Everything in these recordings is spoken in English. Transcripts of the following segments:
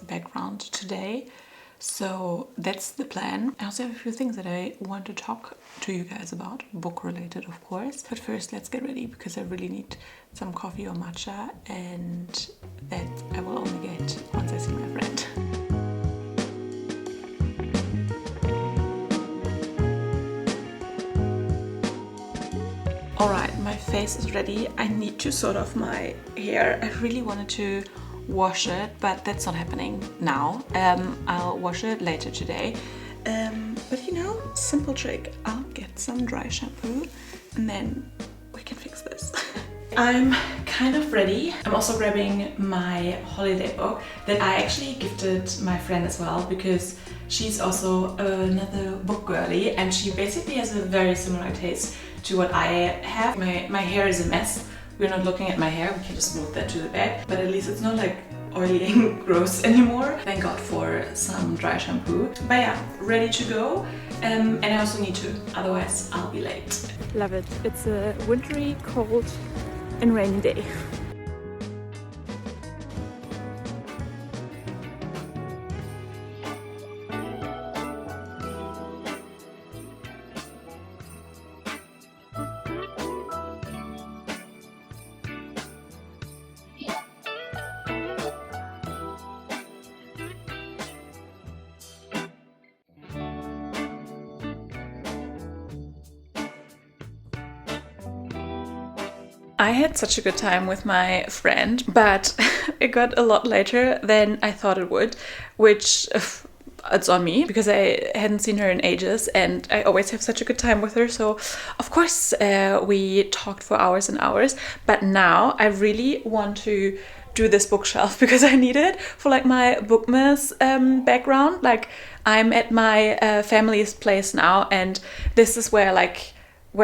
background today. So that's the plan. I also have a few things that I want to talk to you guys about, book related of course. But first let's get ready because I really need some coffee or matcha, and that I will only get once I see my friend. Alright, my face is ready. I need to sort off my hair. I really wanted to wash it, but that's not happening now. I'll wash it later today. But you know, simple trick. I'll get some dry shampoo and then we can fix this. I'm kind of ready. I'm also grabbing my holiday book that I actually gifted my friend as well, because she's also another book girly and she basically has a very similar taste to what I have. My hair is a mess. We're not looking at my hair, we can just move that to the back, but at least it's not like oily and gross anymore. Thank God for some dry shampoo. But yeah, ready to go. And I also need to, otherwise I'll be late. Love it. It's a wintry, cold and rainy day. I had such a good time with my friend, but it got a lot later than I thought it would, which it's on me because I hadn't seen her in ages and I always have such a good time with her. So of course we talked for hours and hours, but now I really want to do this bookshelf because I need it for like my Bookmas background. Like I'm at my family's place now, and this is where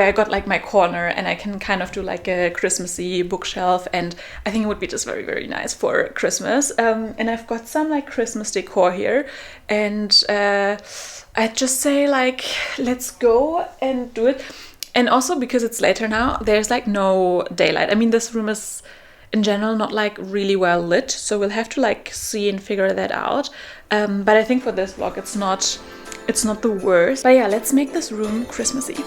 I got like my corner and I can kind of do like a Christmassy bookshelf, and I think it would be just very, very nice for Christmas. And I've got some like Christmas decor here, and I'd just say like, let's go and do it. And also because it's later now, there's like no daylight. I mean, this room is in general not like really well lit, so we'll have to like see and figure that out. But I think for this vlog, it's not the worst. But yeah, let's make this room Christmassy.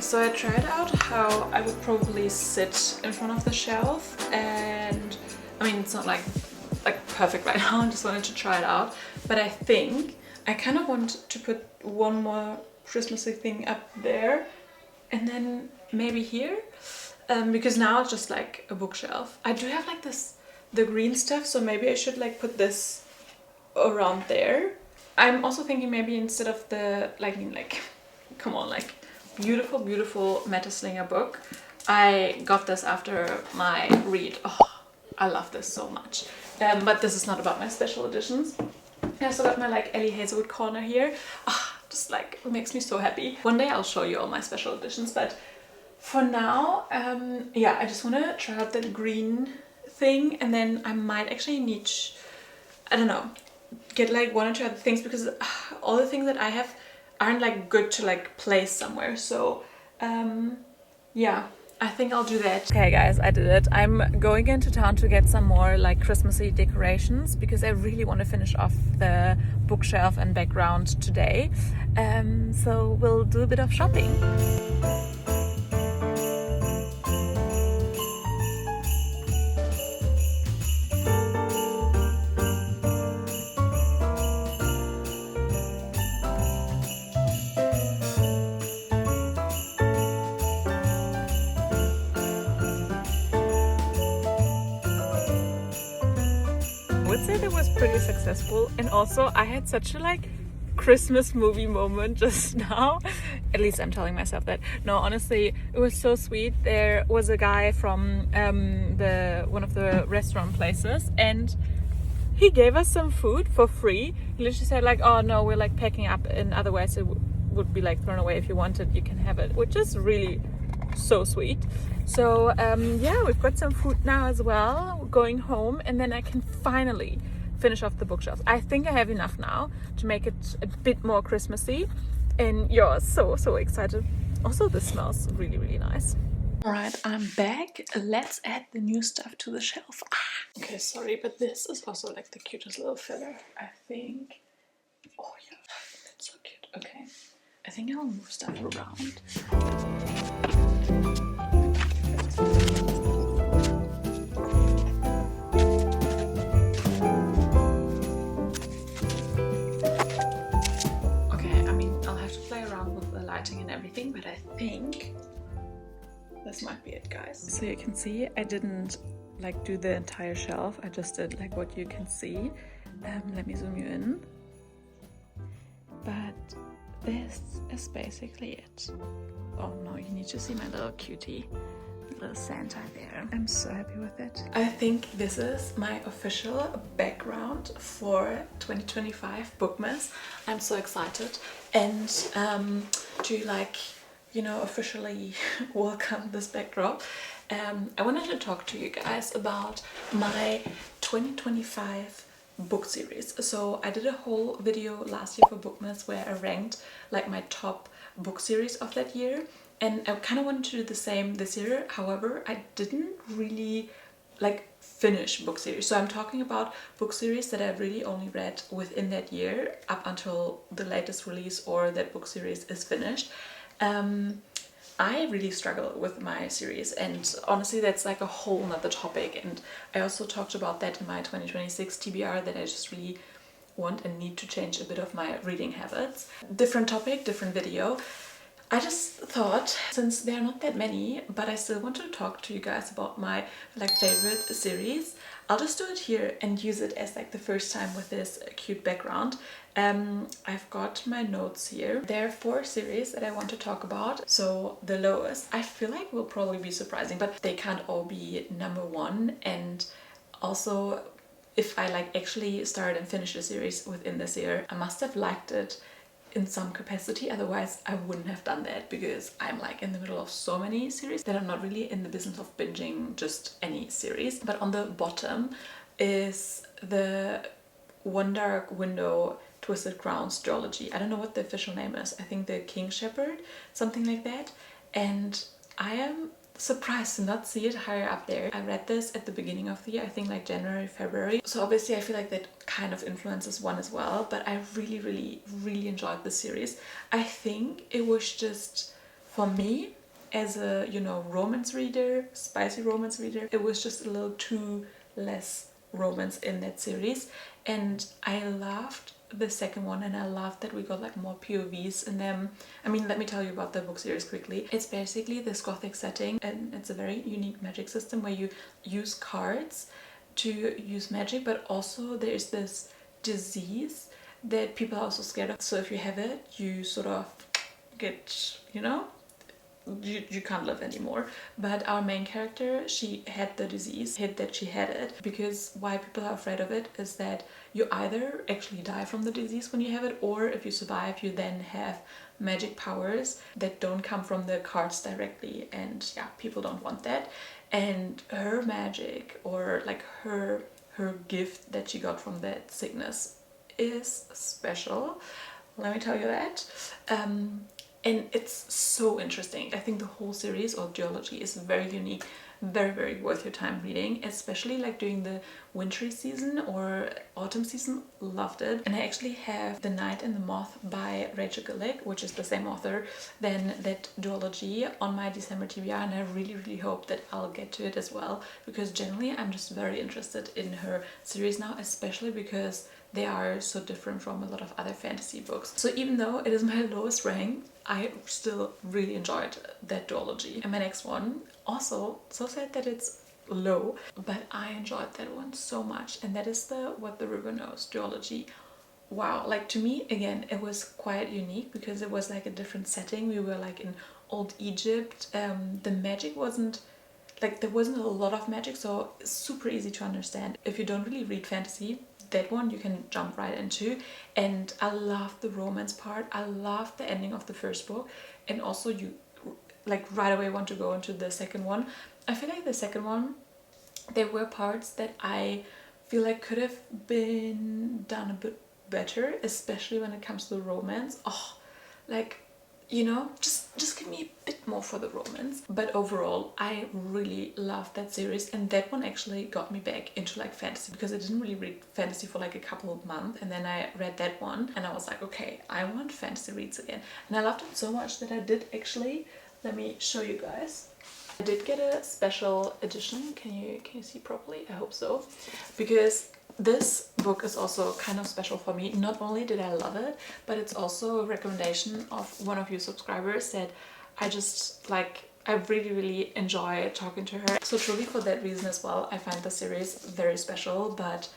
So I tried out how I would probably sit in front of the shelf, and I mean, it's not like perfect right now, I just wanted to try it out. But I think I kind of want to put one more Christmassy thing up there and then maybe here, because now it's just like a bookshelf. I do have like the green stuff, so maybe I should like put this around there. I'm also thinking maybe instead of the come on, like beautiful, beautiful Meta Slinger book. I got this after my read. Oh, I love this so much. But this is not about my special editions. I also got my like Ellie Hazelwood corner here. Just like makes me so happy. One day I'll show you all my special editions, but for now, yeah, I just want to try out the green thing, and then I might actually need, I don't know, get like one or two other things, because all the things that I have aren't like good to like place somewhere. So yeah, I think I'll do that. Okay guys, I did it. I'm going into town to get some more like Christmassy decorations because I really want to finish off the bookshelf and background today. So we'll do a bit of shopping. Say that was pretty successful, and also I had such a like Christmas movie moment just now. At least I'm telling myself that. No, honestly, it was so sweet. There was a guy from one of the restaurant places, and he gave us some food for free. He literally said like, oh no, we're like packing up, and otherwise it would be like thrown away. If you want it, you can have it, which is really so sweet. So yeah, we've got some food now as well. We're going home, and then I can finally finish off the bookshelf. I think I have enough now to make it a bit more Christmassy, and you're so excited. Also, this smells really nice. All right, I'm back. Let's add the new stuff to the shelf. Okay, sorry, but this is also like the cutest little filler, I think. Oh yeah, that's so cute. Okay, I think I'll move stuff around. Okay, I mean, I'll have to play around with the lighting and everything, but I think this might be it, guys. So you can see I didn't like do the entire shelf. I just did like what you can see. Let me zoom you in. But this is basically it. Oh no, you need to see my little cutie, little Santa there. I'm so happy with it. I think this is my official background for 2025 Bookmas. I'm so excited, and to like, you know, officially welcome this backdrop. I wanted to talk to you guys about my 2025 book series. So I did a whole video last year for Bookmas where I ranked like my top book series of that year, and I kind of wanted to do the same this year. However, I didn't really like finish book series. So I'm talking about book series that I really only read within that year up until the latest release or that book series is finished. I really struggle with my series, and honestly that's like a whole nother topic, and I also talked about that in my 2026 TBR, that I just really want and need to change a bit of my reading habits. Different topic, different video. I just thought, since there are not that many, but I still want to talk to you guys about my like favorite series, I'll just do it here and use it as like the first time with this cute background. I've got my notes here. There are 4 series that I want to talk about. So the lowest, I feel like will probably be surprising, but they can't all be number 1. And also, if I like actually start and finish a series within this year, I must have liked it in some capacity, otherwise I wouldn't have done that, because I'm like in the middle of so many series that I'm not really in the business of binging just any series. But on the bottom is the One Dark Window Twisted Crowns Duology. I don't know what the official name is. I think the King Shepard, something like that. And I am surprised to not see it higher up there. I read this at the beginning of the year, I think like January, February. So obviously I feel like that kind of influences one as well, but I really enjoyed the series. I think it was just, for me, as a, you know, romance reader, spicy romance reader, it was just a little too less romance in that series. And I loved the second one, and I love that we got like more POVs in them. I mean, let me tell you about the book series quickly. It's basically this gothic setting, and it's a very unique magic system where you use cards to use magic, but also there's this disease that people are also scared of. So if you have it, you sort of get, you know, you can't live anymore. But our main character, she had the disease, hid that she had it, because why people are afraid of it is that you either actually die from the disease when you have it, or if you survive, you then have magic powers that don't come from the cards directly, and yeah, people don't want that. And her magic, or like her gift that she got from that sickness, is special, let me tell you that. And it's so interesting. I think the whole series of Duology is very unique, very worth your time reading, especially like during the wintry season or autumn season. Loved it. And I actually have The Night and the Moth by Rachel Gillig, which is the same author than that Duology, on my December TBR, and I really hope that I'll get to it as well, because generally I'm just very interested in her series now, especially because they are so different from a lot of other fantasy books. So even though it is my lowest rank, I still really enjoyed that Duology. And my next one, also so sad that it's low, but I enjoyed that one so much, and that is the What the River Knows Duology. wow, like to me again it was quite unique because it was like a different setting. We were like in old Egypt. The magic wasn't like, there wasn't a lot of magic, so it's super easy to understand. If you don't really read fantasy, that one you can jump right into. And I loved the romance part. I loved the ending of the first book, and also you like right away want to go into the second one. I feel like the second one, there were parts that I feel like could have been done a bit better, especially when it comes to the romance. Oh, like, you know, just give me a bit more for the romance. But overall, I really loved that series, and that one actually got me back into like fantasy, because I didn't really read fantasy for like a couple of months, and then I read that one and I was like, okay, I want fantasy reads again. And I loved it so much that I did actually, let me show you guys. I did get a special edition. Can you see properly? I hope so, because this book is also kind of special for me. Not only did I love it, but it's also a recommendation of one of you subscribers that I just like, I really enjoy talking to her. So truly for that reason as well, I find the series very special, but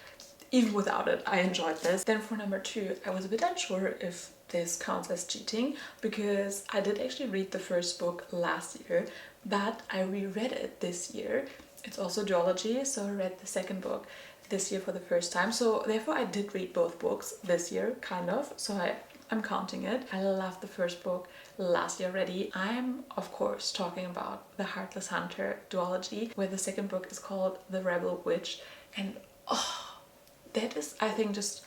even without it, I enjoyed this. Then for number 2, I was a bit unsure if this counts as cheating, because I did actually read the first book last year, but I reread it this year. It's also Duology, so I read the second book this year for the first time. So therefore I did read both books this year, kind of. So I'm counting it. I loved the first book last year already. I'm of course talking about The Heartless Hunter Duology, where the second book is called The Rebel Witch. And oh, that is, I think, just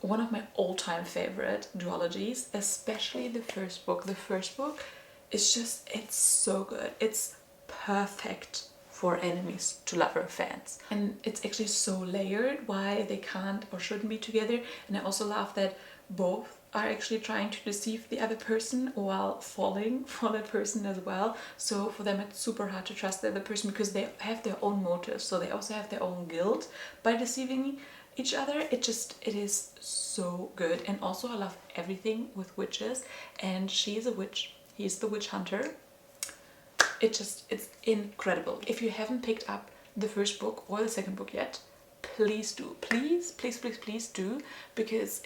one of my all-time favorite duologies, especially the first book. The first book is just, it's so good. It's perfect for enemies to lover fans, and it's actually so layered why they can't or shouldn't be together. And I also love that both are actually trying to deceive the other person while falling for that person as well. So for them it's super hard to trust the other person, because they have their own motives, so they also have their own guilt by deceiving each other. It is so good. And also I love everything with witches, and she's a witch, he's the witch hunter. It's incredible. If you haven't picked up the first book or the second book yet, please do. Please do, because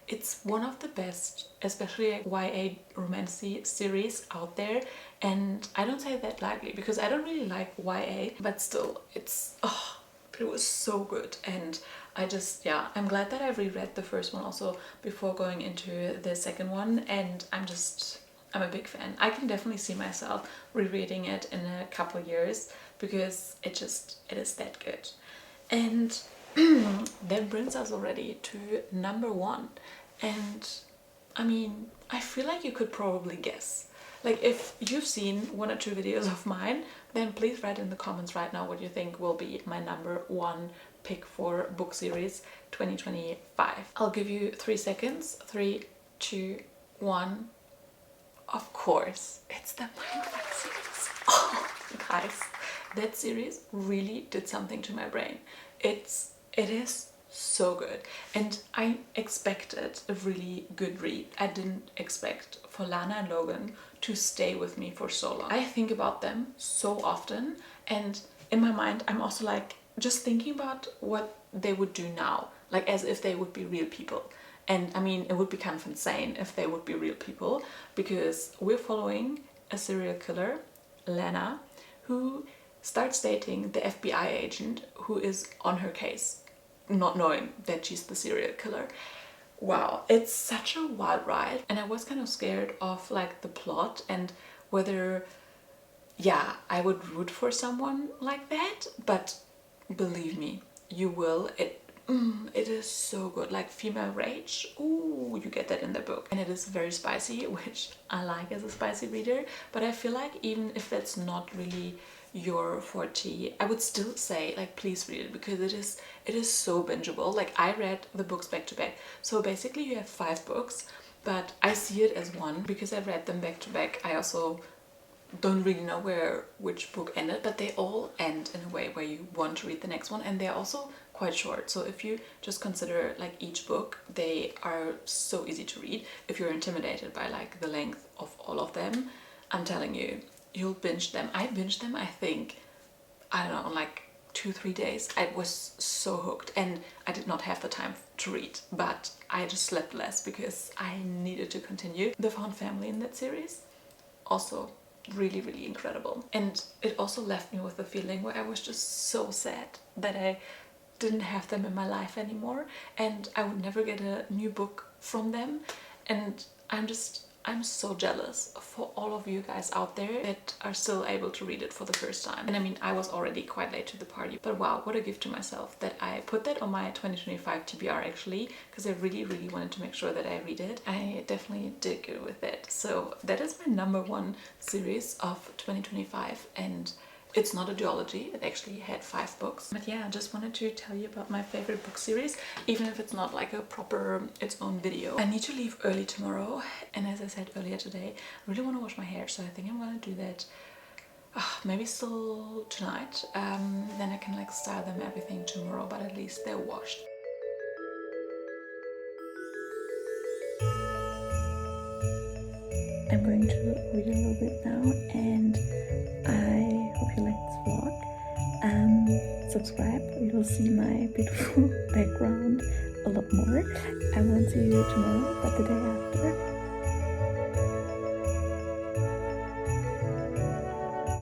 it's one of the best, especially YA romance series out there. And I don't say that lightly, because I don't really like YA, but still, it was so good. And I just, yeah, I'm glad that I reread the first one also before going into the second one, and I'm a big fan. I can definitely see myself rereading it in a couple years, because it is that good. And that brings us already to number 1. And I mean, I feel like you could probably guess. Like, if you've seen 1 or 2 videos of mine, then please write in the comments right now what you think will be my number 1 pick for book series 2025. I'll give you 3 seconds. 3, 2, 1. Of course, it's the Mindf series. Oh, guys, that series really did something to my brain. It is so good, and I expected a really good read. I didn't expect for Lana and Logan to stay with me for so long. I think about them so often, and in my mind I'm also like just thinking about what they would do now, like as if they would be real people. And I mean, it would be kind of insane if they would be real people, because we're following a serial killer, Lana, who starts dating the FBI agent who is on her case, not knowing that she's the serial killer. Wow, it's such a wild ride. And I was kind of scared of like the plot and whether, yeah, I would root for someone like that. But believe me, you will. It is so good. Like female rage, ooh, you get that in the book. And it is very spicy, which I like as a spicy reader. But I feel like even if that's not really your forte, I would still say, like, please read it, because it is so bingeable. Like, I read the books back to back. So basically you have 5 books, but I see it as one because I read them back to back. I also don't really know which book ended, but they all end in a way where you want to read the next one, and they're also quite short. So if you just consider like each book, they are so easy to read. If you're intimidated by like the length of all of them, I'm telling you, you'll binge them. I binged them, I think, I don't know, like 2-3 days. I was so hooked, and I did not have the time to read, but I just slept less because I needed to continue. The found family in that series, also really, really incredible. And it also left me with a feeling where I was just so sad that I didn't have them in my life anymore, and I would never get a new book from them. And I'm so jealous for all of you guys out there that are still able to read it for the first time. And I mean, I was already quite late to the party, but wow, what a gift to myself that I put that on my 2025 TBR actually, because I really, really wanted to make sure that I read it. I definitely did good with it. So that is my #1 series of 2025, and it's not a duology, it actually had 5 books. But yeah, I just wanted to tell you about my favorite book series, even if it's not like a proper, its own video. I need to leave early tomorrow, and as I said earlier today, I really want to wash my hair, so I think I'm gonna do that maybe still tonight. Then I can like style them everything tomorrow, but at least they're washed. I'm going to read a little bit now, and I hope you like this vlog. Subscribe, you will see my beautiful background a lot more. I won't see you tomorrow, but the day after.